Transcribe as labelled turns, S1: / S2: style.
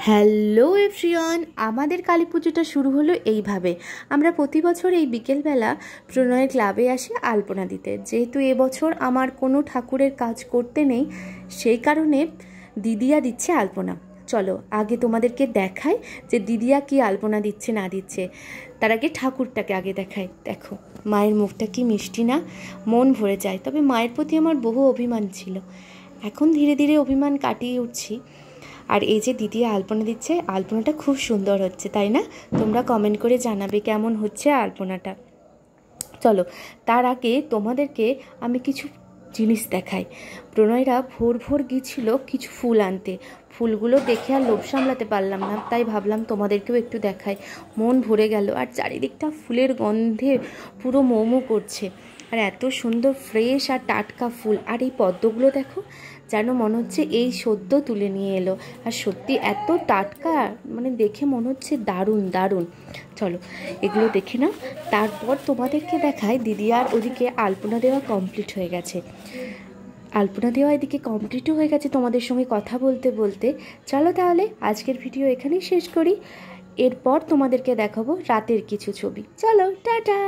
S1: Hello everyone, আমাদের কালী পুজোটা শুরু হলো এইভাবে। আমরা প্রতি বছর এই বিকেলবেলা প্রণয় ক্লাবে আসি আলপনা দিতে। যেহেতু এবছর আমার কোনো ঠাকুরের কাজ করতে নেই, সেই কারণে দিদিয়া দিচ্ছে আলপনা। চলো আগে তোমাদেরকে দেখাই যে দিদিয়া কি আলপনা দিচ্ছে না দিচ্ছে। তার আগে ঠাকুরটাকে আগে দেখাই। দেখো মায়ের মুখটা কি মিষ্টি না, মন ভরে যায়। তবে মায়ের প্রতি আমার বহু অভিমান ছিল, এখন ধীরে ধীরে অভিমান কাটিয়ে উঠছি। আর এই যে দিদি আলপনা দিচ্ছে, আলপনাটা খুব সুন্দর হচ্ছে, তাই না? তোমরা কমেন্ট করে জানাবে কেমন হচ্ছে আলপনাটা। চলো তার আগে তোমাদেরকে আমি কিছু জিনিস দেখাই। প্রণয়রা ভোর ভোর গিয়েছিল কিছু ফুল আনতে। ফুলগুলো দেখে আর লোভ সামলাতে পারলাম না, তাই ভাবলাম তোমাদেরকেও একটু দেখাই। মন ভরে গেল, আর চারিদিকটা ফুলের গন্ধে পুরো মোমো করছে। আর এত সুন্দর ফ্রেশ আর টাটকা ফুল। আর এই পদ্মগুলো দেখো, যেন মনে হচ্ছে এই সদ্য তুলে নিয়ে এলো। আর সত্যি এত টাটকা, মানে দেখে মনে হচ্ছে দারুণ দারুণ। চলো এগুলো দেখে নাও, তারপর তোমাদেরকে দেখায় দিদি। আর ওদিকে আলপনা দেওয়া কমপ্লিট হয়ে গেছে। আলপনা দেওয়া এদিকে কমপ্লিটও হয়ে গেছে তোমাদের সঙ্গে কথা বলতে বলতে। চলো তাহলে আজকের ভিডিও এখানেই শেষ করি। এরপর তোমাদেরকে দেখাবো রাতের কিছু ছবি। চলো টাটা।